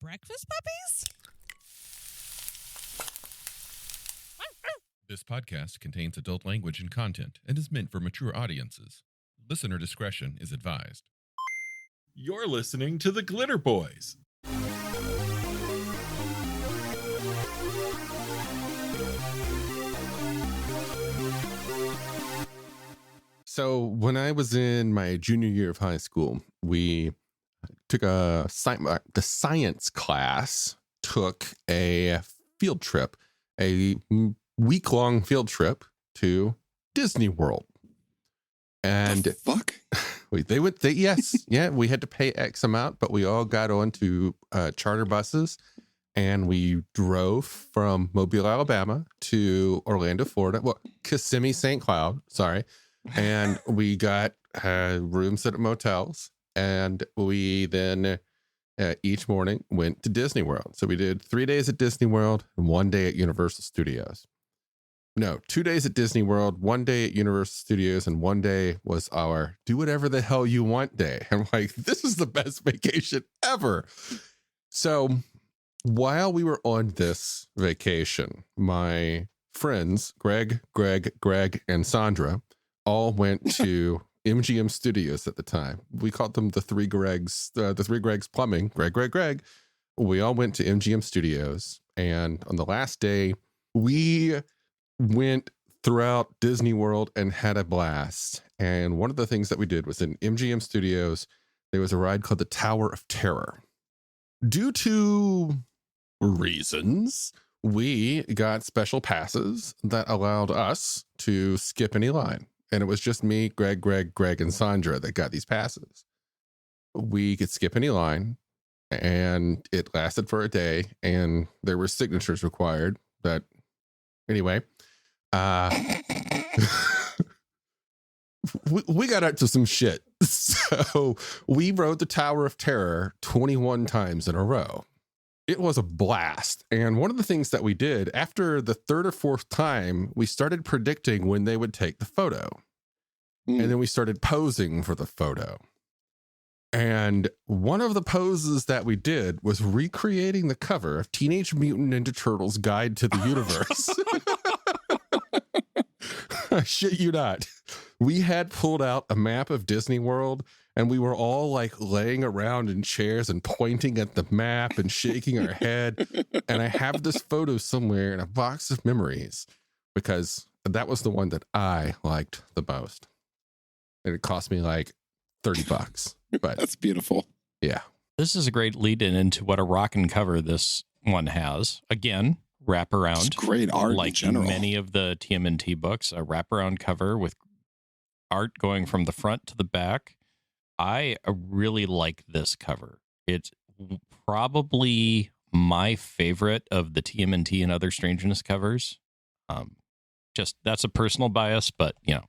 breakfast puppies? This podcast contains adult language and content and is meant for mature audiences. Listener discretion is advised. You're listening to the Glitterbois. So when I was in my junior year of high school, we took the science class took a field trip, a week-long field trip to Disney World. And the fuck? Yes, we had to pay X amount, but we all got onto charter buses and we drove from Mobile, Alabama to Orlando, Florida. Well, Kissimmee, St. Cloud, sorry. And we got rooms at motels, and we then each morning went to Disney World. So we did 3 days at Disney World and 1 day at Universal Studios. No, 2 days at Disney World, 1 day at Universal Studios, and 1 day was our do whatever the hell you want day. I'm like, this is the best vacation ever. So while we were on this vacation, my friends, Greg, and Sandra, all went to MGM Studios at the time. We called them the Three Gregs Plumbing. Greg. We all went to MGM Studios, and on the last day, we went throughout Disney World and had a blast. And one of the things that we did was in MGM Studios, there was a ride called the Tower of Terror. Due to reasons, we got special passes that allowed us to skip any line. And it was just me, Greg, and Sandra that got these passes. We could skip any line, and it lasted for a day, and there were signatures required. But anyway, we got up to some shit. So we rode the Tower of Terror 21 times in a row. It was a blast. And one of the things that we did after the third or fourth time, we started predicting when they would take the photo. And then we started posing for the photo. And one of the poses that we did was recreating the cover of Teenage Mutant Ninja Turtles Guide to the Universe. I shit you not. We had pulled out a map of Disney World, and we were all like laying around in chairs and pointing at the map and shaking our head. And I have this photo somewhere in a box of memories because that was the one that I liked the most. And it cost me like $30, but That's beautiful. Yeah. This is a great lead in into what a rockin' cover this one has. Again, wraparound. It's great art like in general. many of the TMNT books, a wraparound cover with art going from the front to the back. I really like this cover. It's probably my favorite of the TMNT and other Strangeness covers. Just that's a personal bias, but you know.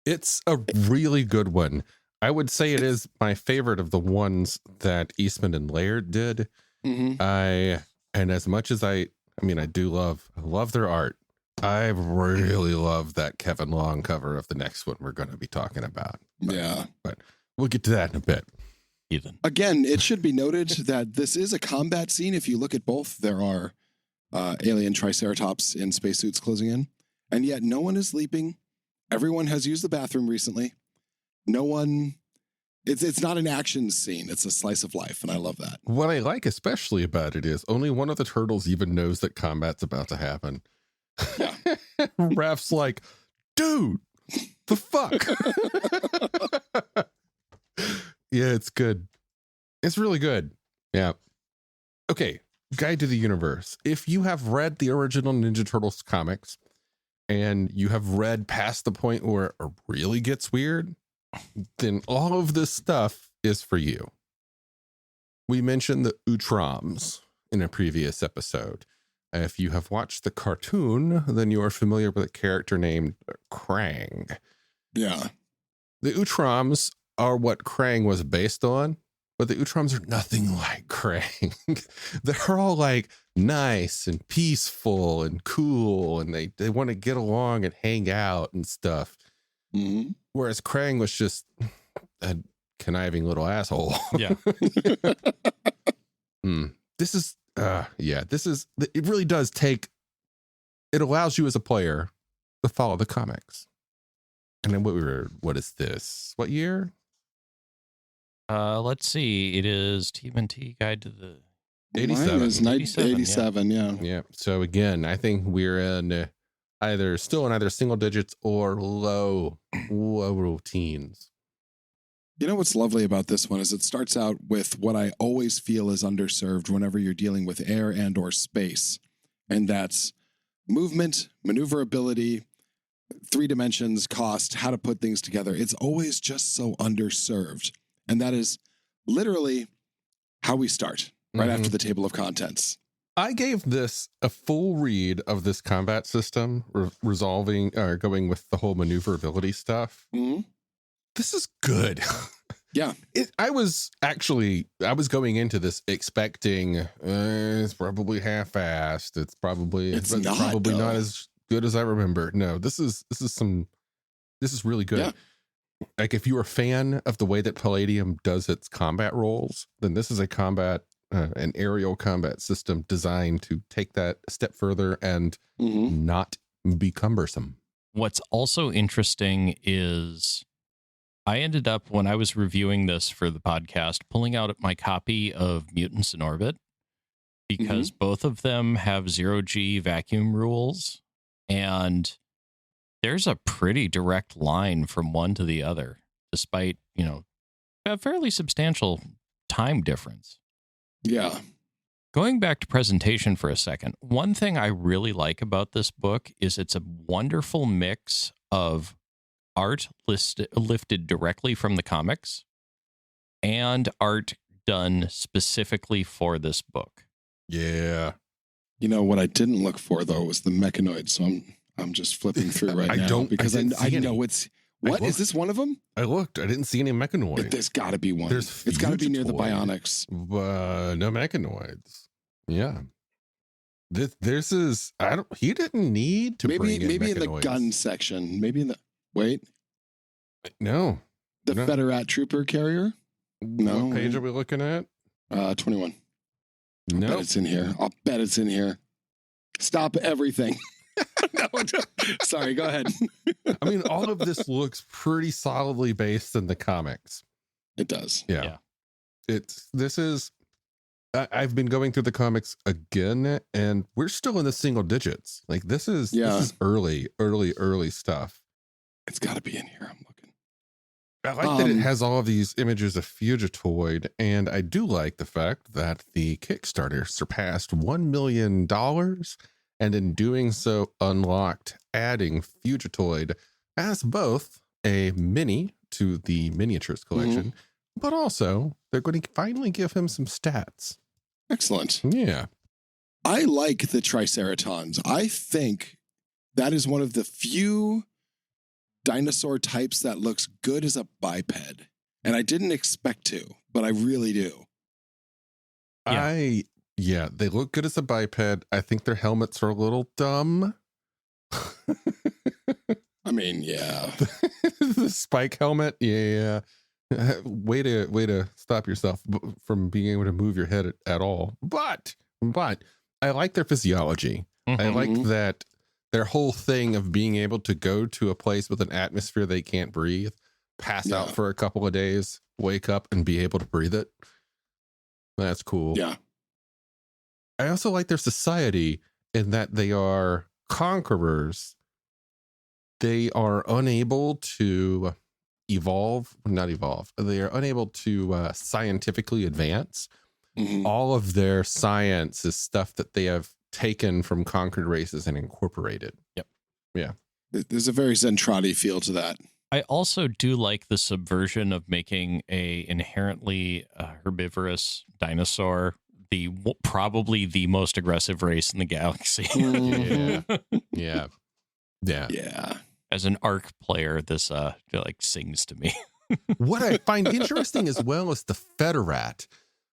It's a really good one. I would say it is my favorite of the ones that Eastman and Laird did. Mm-hmm. And as much as I love their art. I really love that Kevin Long cover of the next one we're going to be talking about. But we'll get to that in a bit. Ethan. Again, it should be noted that this is a combat scene. If you look at both, there are alien triceratops in spacesuits closing in, and yet no one is leaping. Everyone has used the bathroom recently. No one. It's not an action scene. It's a slice of life, and I love that. What I like especially about it is only one of the turtles even knows that combat's about to happen. Yeah. Raph's like, dude, the fuck? Yeah, it's good. It's really good. Yeah. Okay, Guide to the Universe. If you have read the original Ninja Turtles comics and you have read past the point where it really gets weird, then all of this stuff is for you. We mentioned the Utroms in a previous episode. If you have watched the cartoon, then you are familiar with a character named Krang. Yeah. The Utroms are what Krang was based on, but the Utroms are nothing like Krang. They're all like nice and peaceful and cool, and they want to get along and hang out and stuff. Mm-hmm. Whereas Krang was just a conniving little asshole. Yeah. This is, it really does take, it allows you as a player to follow the comics. And then what is this? What year? Let's see. It is TMNT Guide to the 87. Mine is 87, yeah. Yeah. So again, I think we're in either single digits or low teens. You know what's lovely about this one is it starts out with what I always feel is underserved whenever you're dealing with air and or space. And that's movement, maneuverability, 3 dimensions, cost, how to put things together. It's always just so underserved. And that is literally how we start right after the table of contents. I gave this a full read of this combat system, going with the whole maneuverability stuff. Mm-hmm. This is good. Yeah. I was going into this expecting it's probably half-assed. It's probably not as good as I remember. No, this is really good. Yeah. Like if you're a fan of the way that Palladium does its combat rolls, then this is an aerial combat system designed to take that a step further and not be cumbersome. What's also interesting is I ended up, when I was reviewing this for the podcast, pulling out my copy of Mutants in Orbit because both of them have 0G vacuum rules, and there's a pretty direct line from one to the other, despite, a fairly substantial time difference. Yeah. Going back to presentation for a second, one thing I really like about this book is it's a wonderful mix of art lifted directly from the comics and art done specifically for this book. Yeah. You know what I didn't look for though was the mechanoid, so I'm just flipping through right now because I know it's what is this one of them? I looked. I didn't see any mechanoids. There's got to be one. It's got to be near the bionics. No mechanoids. Yeah. This is he didn't need to bring in maybe in the mechanoids. gun section. Maybe in the No. The Federat Trooper carrier? No. What page are we looking at? 21. No. I bet it's in here. I'll bet it's in here. Stop everything. No, sorry, go ahead. I mean, all of this looks pretty solidly based in the comics. It does. Yeah. I've been going through the comics again, and we're still in the single digits. Like this is early stuff. It's got to be in here. I'm looking. I like that it has all of these images of Fugitoid, and I do like the fact that the Kickstarter surpassed $1 million, and in doing so unlocked adding Fugitoid as both a mini to the miniatures collection, but also they're going to finally give him some stats. Excellent. Yeah. I like the Triceratons. I think that is one of the few dinosaur types that looks good as a biped. And I didn't expect to, but I really do. Yeah, they look good as a biped. I think their helmets are a little dumb. I mean, yeah. The spike helmet, yeah. Way to stop yourself from being able to move your head at all. But I like their physiology. I like that their whole thing of being able to go to a place with an atmosphere they can't breathe, pass out for a couple of days, wake up and be able to breathe it. That's cool. Yeah. I also like their society in that they are conquerors. They are unable to not evolve. They are unable to scientifically advance. All of their science is stuff that they have taken from conquered races and incorporated. Yep. Yeah. There's a very Zentradi feel to that. I also do like the subversion of making a inherently herbivorous dinosaur probably the most aggressive race in the galaxy. Yeah. As an ARC player, this sings to me. What I find interesting as well is the Federat.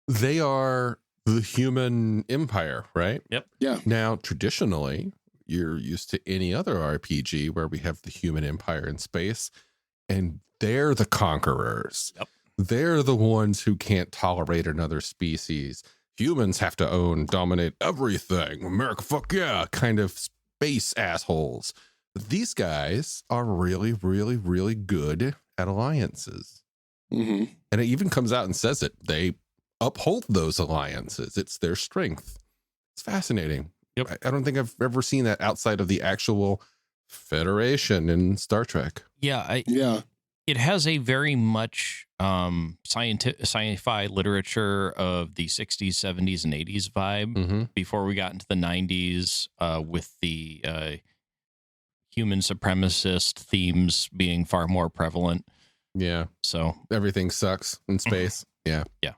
They are the human empire, right? Yep. Yeah. Now, traditionally, you're used to any other RPG where we have the human empire in space, and they're the conquerors. Yep. They're the ones who can't tolerate another species. humans have to dominate everything. America, fuck yeah, kind of space assholes. But these guys are really, really, really good at alliances. Mm-hmm. And it even comes out and says it. They uphold those alliances. It's their strength. It's fascinating. Yep. I don't think I've ever seen that outside of the actual Federation in Star Trek. Yeah. Yeah. It has a very much sci-fi literature of the 60s, 70s, and 80s vibe Mm-hmm. before we got into the 90s with the human supremacist themes being far more prevalent. Yeah. So Everything sucks in space. Yeah. can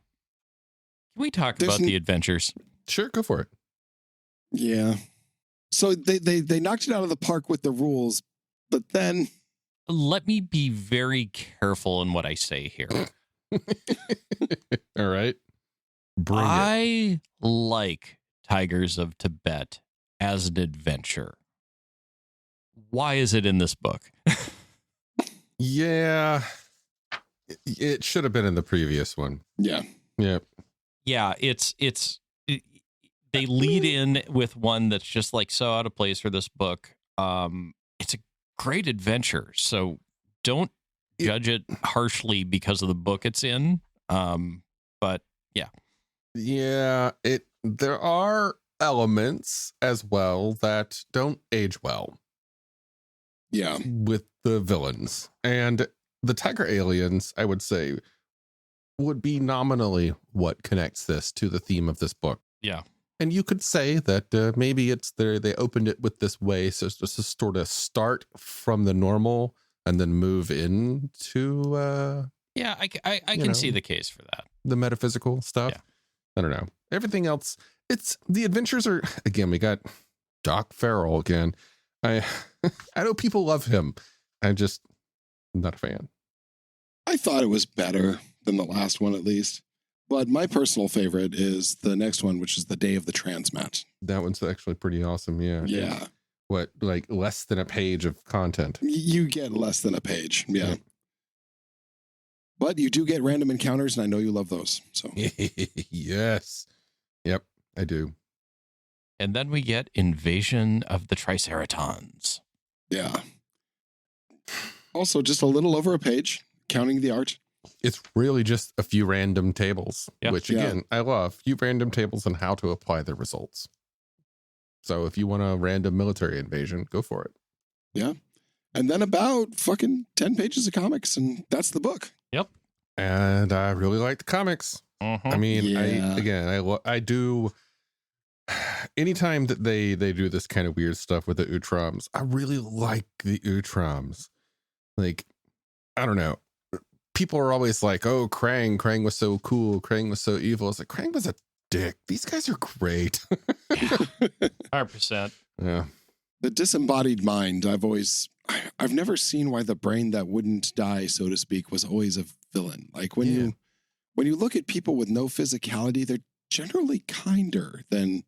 we talk There's about the adventures? Sure, go for it. Yeah. So they knocked it out of the park with the rules, but then Let me be very careful in what I say here. All right. Bring it. I like Tigers of Tibet as an adventure. Why is it in this book? Yeah. It should have been in the previous one. yeah. Yep. Yeah, they lead in with one that's just like so out of place for this book. It's a great adventure, so don't judge it harshly because of the book it's in. But Yeah, there are elements as well that don't age well Yeah. with the villains. And the tiger aliens, I would say, would be nominally what connects this to the theme of this book. Yeah. And you could say that maybe it's they opened it with this way so just to sort of start from the normal and then move into yeah, I can see the case for that. the metaphysical stuff. Yeah. I don't know. Everything else, it's the adventures are, again, we got Doc Farrell again. I know people love him. I'm just not a fan. I thought it was better than the last one, at least. But my personal favorite is the next one, which is The Day of the Transmat. That one's actually pretty awesome. Yeah. Yeah. What, like less than a page of content? You get less than a page. Yeah. But you do get random encounters, and I know you love those. So Yes. Yep, I do. And then we get Invasion of the Triceratons. yeah. Also, just a little over a page, counting the art. It's really just a few random tables, Yeah. which Yeah. again, I love. Few random tables and how to apply the results. So if you want a random military invasion, go for it. Yeah. And then about fucking 10 pages of comics, and that's the book. And I really like the comics. I mean, Yeah. I do. Anytime that they do this kind of weird stuff with the Utroms, I really like the Utroms. Like, I don't know. People are always like, "Oh, Krang was so cool. Krang was so evil." It's like Krang was a dick. These guys are great. 100%. Yeah. The disembodied mind, I've never seen why the brain that wouldn't die, so to speak, was always a villain. Like when you look at people with no physicality, they're generally kinder than,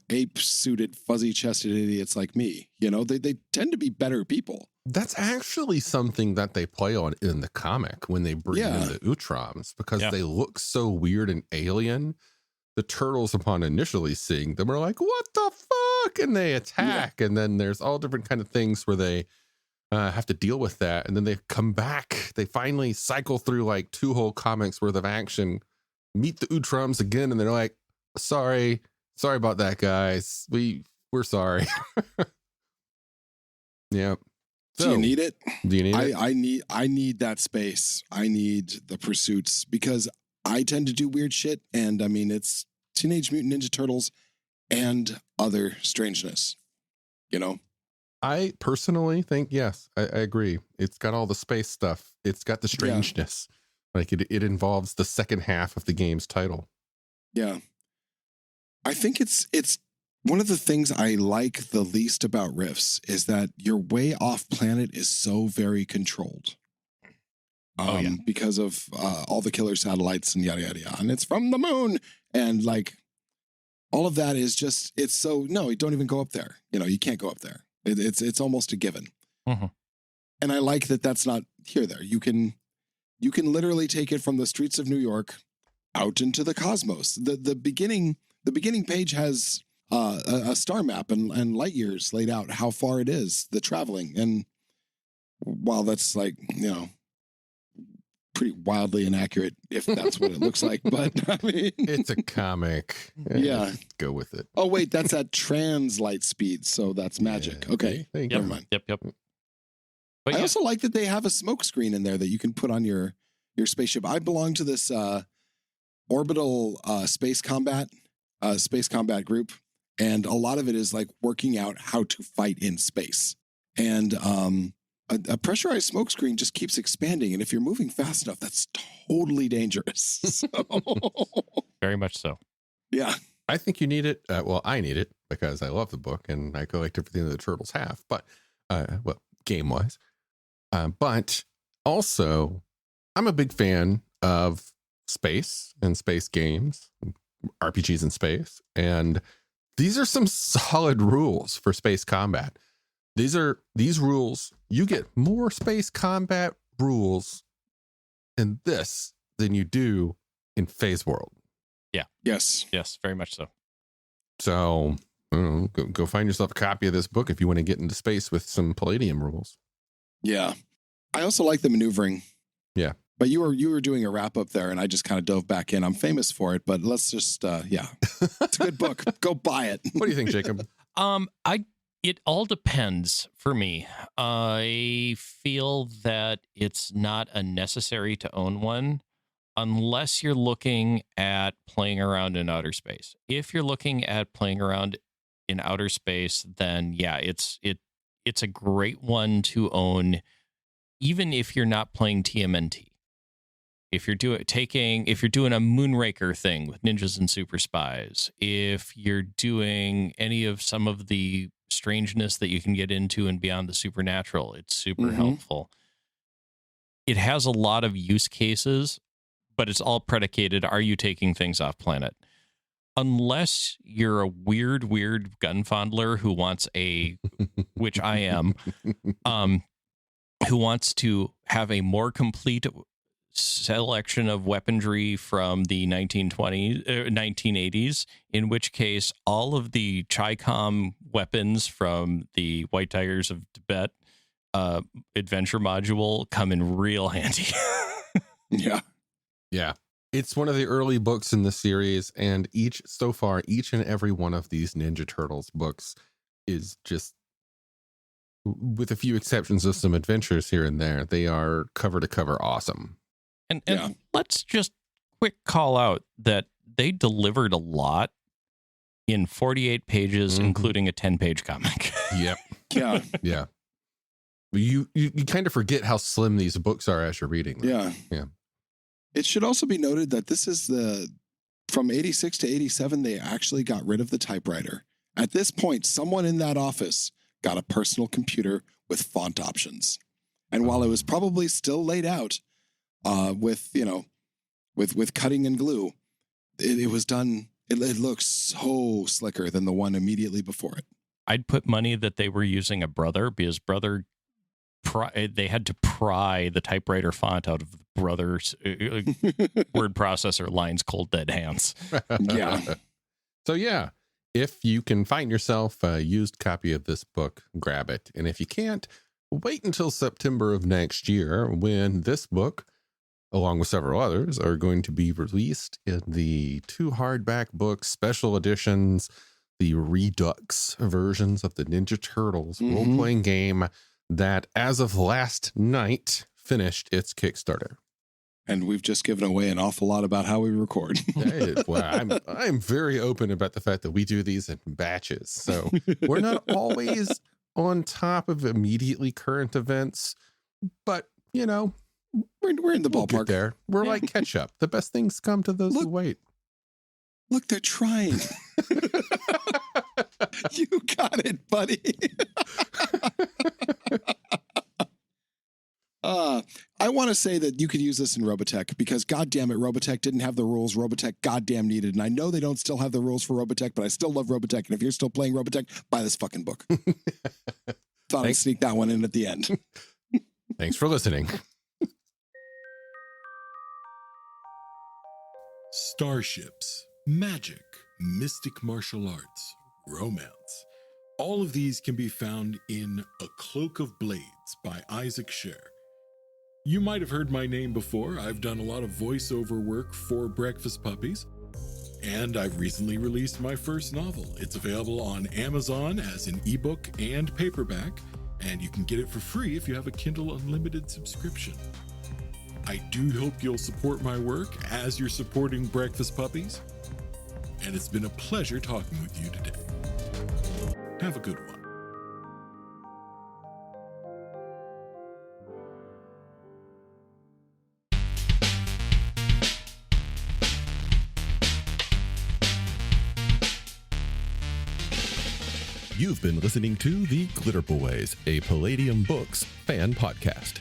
ape-suited, fuzzy-chested idiots like me. They tend to be better people. That's actually something that they play on in the comic when they bring in the Utroms because they look so weird and alien. The turtles, upon initially seeing them, are like, "What the fuck?" and they attack. And then there's all different kind of things where they have to deal with that. And then they come back. They finally cycle through like 2 whole comics worth of action, meet the Utroms again, and they're like, "Sorry about that, guys. We're sorry." Yeah. Do you need it? Do you need it? I need that space. I need the pursuits because I tend to do weird shit. And I mean, it's Teenage Mutant Ninja Turtles and other strangeness, I personally think, yes, I agree. It's got all the space stuff. It's got the strangeness. Like it involves the second half of the game's title. Yeah. I think it's one of the things I like the least about Rifts is that your way off planet is so very controlled. Because of all the killer satellites and yada, yada, yada. And it's from the moon. And like all of that is just, it's so, no, you don't even go up there. You can't go up there. It's almost a given. Mm-hmm. And I like that that's not here there. You can literally take it from the streets of New York out into the cosmos. The beginning page has a star map and light years laid out how far it is, the traveling. And while that's like, pretty wildly inaccurate, if that's what it looks like, but I mean, It's a comic. Yeah. Go with it. oh wait, that's at trans light speed, so that's magic. Yeah. Okay, There you Yep. go. mind. Yep. But I yeah, also like that they have a smoke screen in there that you can put on your spaceship. I belong to this orbital space combat group, and a lot of it is like working out how to fight in space. And a pressurized smoke screen just keeps expanding, and if you're moving fast enough, that's totally dangerous. So, very much so. yeah, I think you need it. Well, I need it because I love the book and I collect everything that the Turtles have, but game wise. But also, I'm a big fan of space and space games, RPGs in space. And these are some solid rules for space combat. These rules, you get more space combat rules in this than you do in Phase World. yes, Very much so. So I don't know, go find yourself a copy of this book if you want to get into space with some Palladium rules. yeah. I also like the maneuvering. Yeah. But you were doing a wrap up there, and I just kind of dove back in. I'm famous for it, but let's just it's a good book. Go buy it. What do you think, Jacob? It all depends for me. I feel that it's not a necessary to own one unless you're looking at playing around in outer space. If you're looking at playing around in outer space, then yeah, it's a great one to own, even if you're not playing TMNT. If you're doing a Moonraker thing with ninjas and super spies, if you're doing any of some of the Strangeness that you can get into and beyond the supernatural, it's super helpful. It has a lot of use cases, but it's all predicated, are you taking things off planet? Unless you're a weird gun fondler who wants which I am, who wants to have a more complete selection of weaponry from the 1980s, in which case all of the Chi-Com weapons from the White Tigers of Tibet adventure module come in real handy. Yeah. Yeah. It's one of the early books in the series, and each and every one of these Ninja Turtles books is just, with a few exceptions of some adventures here and there, they are cover to cover awesome. And Yeah. let's just quick call out that they delivered a lot in 48 pages, including a 10-page comic. Yep. Yeah. Yeah. You kind of forget how slim these books are as you're reading them. Yeah. Yeah. It should also be noted that this is from 86 to 87, they actually got rid of the typewriter. At this point, someone in that office got a personal computer with font options. And while it was probably still laid out with cutting and glue, it was done. It looks so slicker than the one immediately before it. I'd put money that they were using a Brother, because Brother, they had to pry the typewriter font out of the Brother's word processor lines cold dead hands. Yeah. So yeah, if you can find yourself a used copy of this book, grab it. And if you can't, wait until September of next year, when this book, along with several others, are going to be released in the 2 hardback books, special editions, the Redux versions of the Ninja Turtles role-playing game that, as of last night, finished its Kickstarter. And we've just given away an awful lot about how we record. Well, I'm very open about the fact that we do these in batches. So we're not always on top of immediately current events, but, you know, We're in the we'll get ballpark. there. We're like ketchup. The best things come to those who wait. Look, they're trying. You got it, buddy. I want to say that you could use this in Robotech, because goddamn it, Robotech didn't have the rules Robotech goddamn needed. And I know they don't still have the rules for Robotech, but I still love Robotech. And if you're still playing Robotech, buy this fucking book. Thought I'd sneak that one in at the end. Thanks for listening. Starships, magic, mystic martial arts, romance. All of these can be found in A Cloak of Blades by Isaac Scher. You might have heard my name before. I've done a lot of voiceover work for Breakfast Puppies, and I've recently released my first novel. It's available on Amazon as an ebook and paperback, and you can get it for free if you have a Kindle Unlimited subscription. I do hope you'll support my work as you're supporting Breakfast Puppies, and it's been a pleasure talking with you today. Have a good one. You've been listening to The Glitterbois, a Palladium Books fan podcast.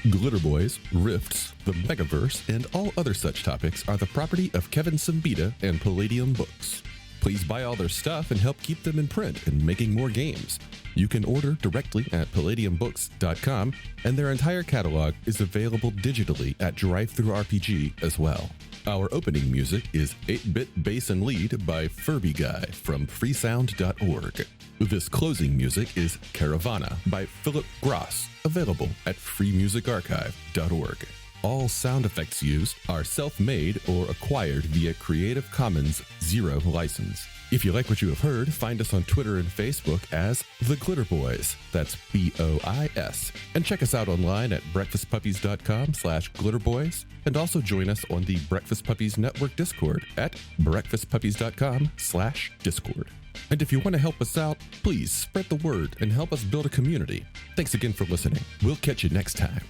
Glitterbois, Rifts, the Megaverse, and all other such topics are the property of Kevin Siembieda and Palladium Books. Please buy all their stuff and help keep them in print and making more games. You can order directly at palladiumbooks.com, and their entire catalog is available digitally at Drive-Thru RPG as well. Our opening music is 8-Bit Bass and Lead by Furby Guy from freesound.org. This closing music is Caravana by Philip Gross, available at freemusicarchive.org. All sound effects used are self-made or acquired via Creative Commons Zero license. If you like what you have heard, find us on Twitter and Facebook as The Glitterbois. That's BOIS. And check us out online at breakfastpuppies.com/glitterboys. And also join us on the Breakfast Puppies Network Discord at breakfastpuppies.com/discord. And if you want to help us out, please spread the word and help us build a community. Thanks again for listening. We'll catch you next time.